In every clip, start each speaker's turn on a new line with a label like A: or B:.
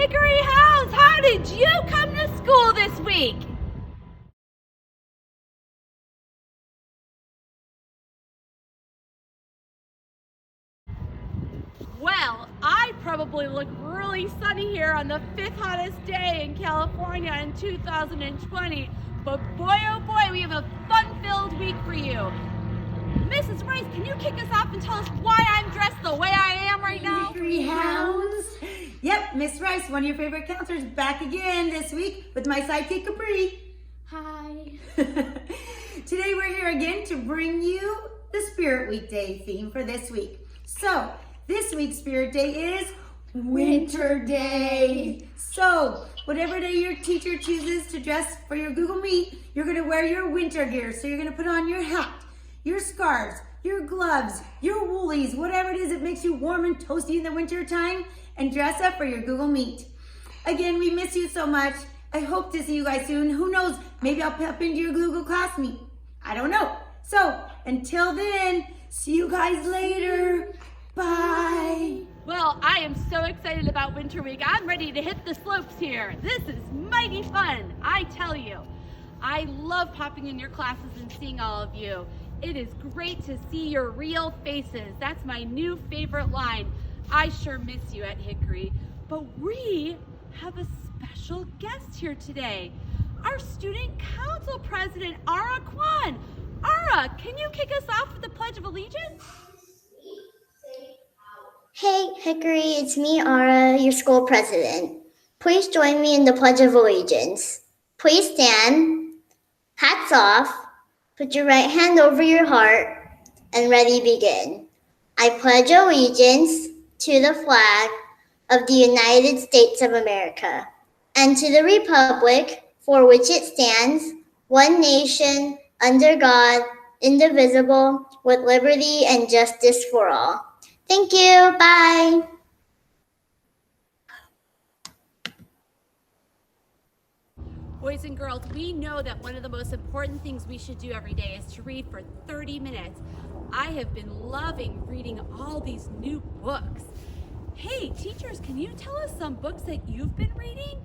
A: Hickory House, how did you come to school this week? Well, I probably look really sunny here on the 5th hottest day in California in 2020, but boy oh boy, we have a fun-filled week for you. Mrs. Rice, can you kick us off and tell us why I'm dressed the way I am right now?
B: Hickory Hounds. Yep, Miss Rice, one of your favorite counselors, back again this week with my sidekick, Preet.
C: Hi.
B: Today we're here again to bring you the Spirit Weekday theme for this week. So, this week's Spirit Day is Winter Day. So, whatever day your teacher chooses to dress for your Google Meet, you're going to wear your winter gear. So you're going to put on your hat, your scarves, your gloves, your woolies, whatever it is that makes you warm and toasty in the winter time, and dress up for your Google Meet. Again, we miss you so much. I hope to see you guys soon. Who knows, maybe I'll pop into your Google Class Meet. I don't know. So, until then, see you guys later. Bye.
A: Well, I am so excited about Winter Week. I'm ready to hit the slopes here. This is mighty fun, I tell you. I love popping in your classes and seeing all of you. It is great to see your real faces. That's my new favorite line. I sure miss you at Hickory. But we have a special guest here today. Our Student Council President, Ara Kwan. Ara, can you kick us off with the Pledge of Allegiance?
C: Hey, Hickory, it's me, Ara, your school president. Please join me in the Pledge of Allegiance. Please stand, hats off, put your right hand over your heart, and ready begin. I pledge allegiance to the flag of the United States of America and to the republic for which it stands, one nation, under God, indivisible, with liberty and justice for all. Thank you. Bye.
A: Boys and girls, we know that one of the most important things we should do every day is to read for 30 minutes. I have been loving reading all these new books. Hey, teachers, can you tell us some books that you've been reading?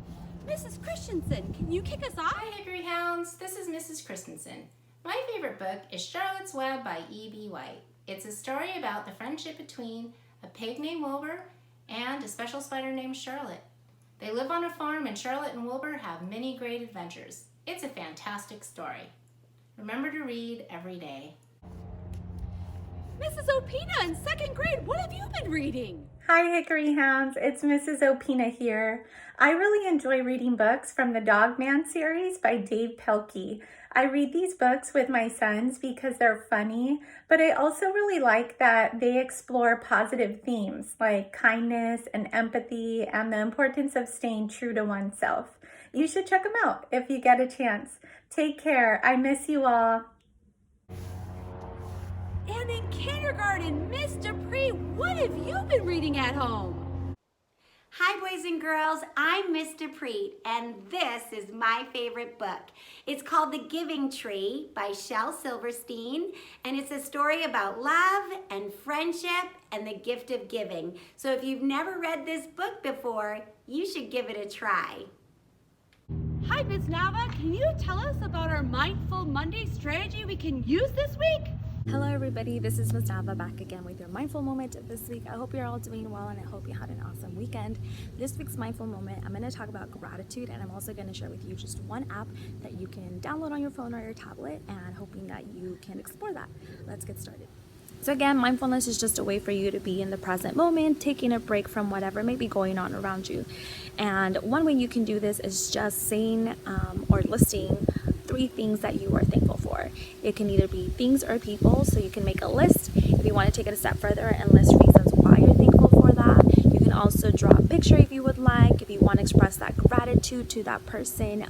A: Mrs. Christensen, can you kick us off?
D: Hi, Hickory Hounds. This is Mrs. Christensen. My favorite book is Charlotte's Web by E.B. White. It's a story about the friendship between a pig named Wilbur and a special spider named Charlotte. They live on a farm and Charlotte and Wilbur have many great adventures. It's a fantastic story. Remember to read every day.
A: Mrs. Opina in 2nd grade, what have you been reading?
E: Hi Hickory Hounds, it's Mrs. Opina here. I really enjoy reading books from the Dog Man series by Dave Pelkey. I read these books with my sons because they're funny, but I also really like that they explore positive themes like kindness and empathy and the importance of staying true to oneself. You should check them out if you get a chance. Take care. I miss you all.
A: And in kindergarten, Mr. Preet, what have you been reading at home?
F: Hi boys and girls, I'm Mr. Preet and this is my favorite book. It's called The Giving Tree by Shel Silverstein and it's a story about love and friendship and the gift of giving. So if you've never read this book before, you should give it a try.
A: Hi Ms. Nava, can you tell us about our Mindful Monday strategy we can use this week?
G: Hello everybody, this is Ms. Nava back again with your Mindful Moment this week. I hope you're all doing well and I hope you had an awesome weekend. This week's Mindful Moment, I'm going to talk about gratitude and I'm also going to share with you just one app that you can download on your phone or your tablet and hoping that you can explore that. Let's get started. So again, mindfulness is just a way for you to be in the present moment, taking a break from whatever may be going on around you. And one way you can do this is just saying or listing 3 things that you are thankful for. It can either be things or people, so you can make a list. If you want to take it a step further and list reasons why you're thankful for that, you can also draw a picture if you would like. If you want to express that gratitude to that person,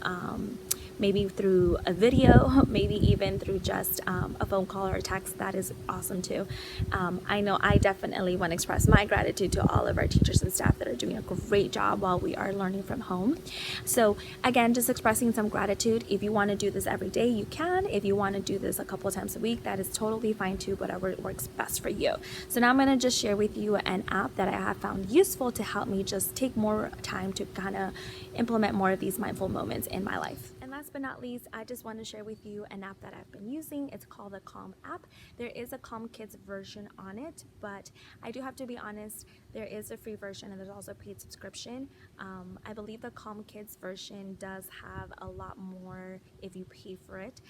G: maybe through a video, maybe even through just a phone call or a text. That is awesome too. I know I definitely want to express my gratitude to all of our teachers and staff that are doing a great job while we are learning from home. So again, just expressing some gratitude. If you want to do this every day, you can. If you want to do this a couple times a week, that is totally fine too, whatever works best for you. So now I'm going to just share with you an app that I have found useful to help me just take more time to kind of implement more of these mindful moments in my life. And last but not least, I just want to share with you an app that I've been using. It's called the Calm app. There is a Calm Kids version on it, but I do have to be honest, there is a free version and there's also a paid subscription. I believe the Calm Kids version does have a lot more if you pay for it,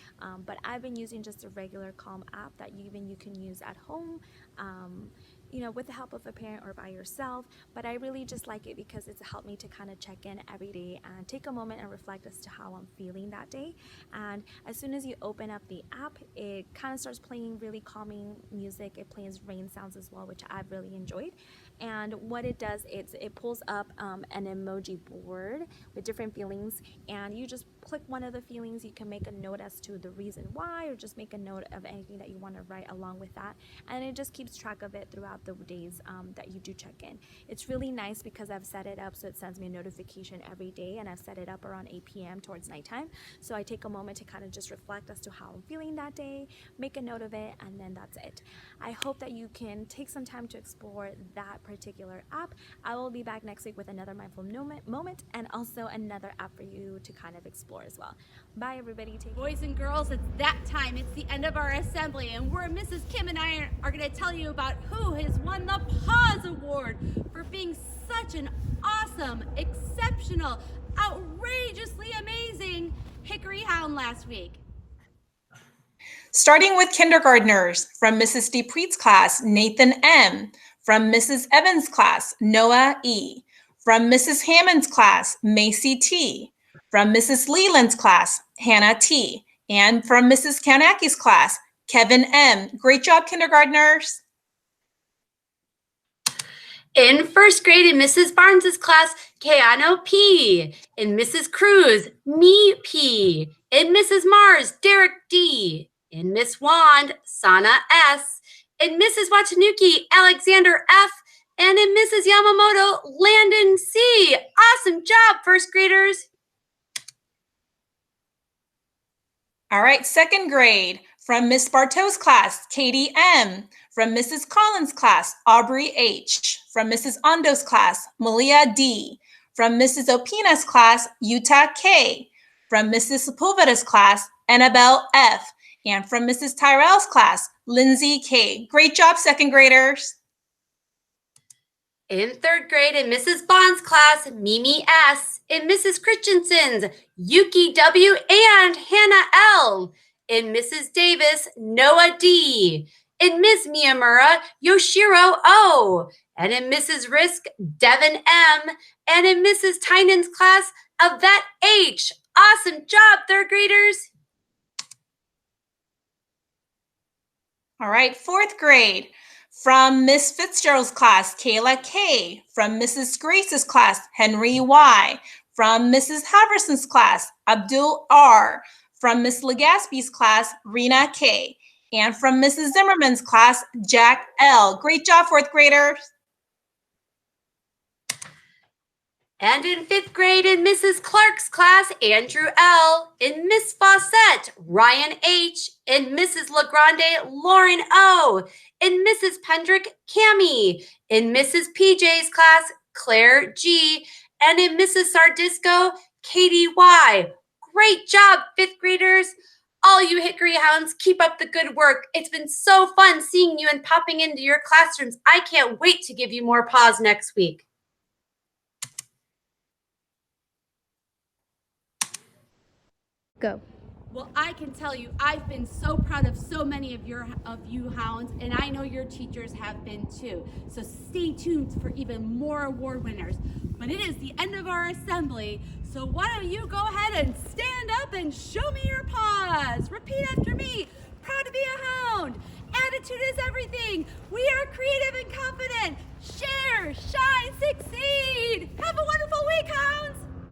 G: but I've been using just a regular Calm app that even you can use at home, you know, with the help of a parent or by yourself. But I really just like it because it's helped me to kind of check in every day and take a moment and reflect as to how I'm feeling that day. And as soon as you open up the app, it kind of starts playing really calming music. It plays rain sounds as well, which I've really enjoyed. And what it does is it pulls up an emoji board with different feelings, and you just click one of the feelings. You can make a note as to the reason why, or just make a note of anything that you want to write along with that, and it just keeps track of it throughout the days that you do check in. It's really nice because I've set it up so it sends me a notification every day, and I've set it up around 8 p.m. towards nighttime, so I take a moment to kind of just reflect as to how I'm feeling that day, make a note of it, and then that's it. I hope that you can take some time to explore that particular app. I will be back next week with another mindful moment and also another app for you to kind of explore as well. Bye everybody. Take care.
A: Boys and girls, it's that time. It's the end of our assembly, and Mrs. Kim and I are going to tell you about who has won the Paws Award for being such an awesome, exceptional, outrageously amazing Hickory Hound last week.
H: Starting with kindergartners, from Mrs. D. Preet's class, Nathan M. From Mrs. Evans' class, Noah E. From Mrs. Hammond's class, Macy T. From Mrs. Leland's class, Hannah T. And from Mrs. Kanaki's class, Kevin M. Great job, kindergartners.
I: In first grade, in Mrs. Barnes's class, Keanu P. In Mrs. Cruz, Me P. In Mrs. Mars, Derek D. In Miss Wand, Sana S. In Mrs. Watanuki, Alexander F. And in Mrs. Yamamoto, Landon C. Awesome job, first graders.
H: All right, second grade, from Miss Bartow's class, Katie M. From Mrs. Collins' class, Aubrey H. From Mrs. Ondo's class, Malia D. From Mrs. Opina's class, Utah K. From Mrs. Sepulveda's class, Annabelle F. And from Mrs. Tyrell's class, Lindsay K. Great job, second graders.
I: In third grade, in Mrs. Bond's class, Mimi S. In Mrs. Christensen's, Yuki W. and Hannah L. In Mrs. Davis, Noah D. In Ms. Miyamura, Yoshiro O. And in Mrs. Risk, Devin M. And in Mrs. Tynan's class, Yvette H. Awesome job, third graders.
H: All right, fourth grade, from Miss Fitzgerald's class, Kayla K. From Mrs. Grace's class, Henry Y. From Mrs. Haverson's class, Abdul R. From Miss Legaspi's class, Rena K. And from Mrs. Zimmerman's class, Jack L. Great job, fourth graders.
I: And in fifth grade, in Mrs. Clark's class, Andrew L. In Miss Fawcett, Ryan H. In Mrs. LaGrande, Lauren O. In Mrs. Pendrick, Cami. In Mrs. PJ's class, Claire G. And in Mrs. Sardisco, Katie Y. Great job, fifth graders. All you Hickory Hounds, keep up the good work. It's been so fun seeing you and popping into your classrooms. I can't wait to give you more paws next week.
G: Go.
A: Well, I can tell you, I've been so proud of so many of you hounds, and I know your teachers have been too. So stay tuned for even more award winners. But it is the end of our assembly, so why don't you go ahead and stand up and show me your paws. Repeat after me. Proud to be a hound. Attitude is everything. We are creative and confident. Share, shine, succeed.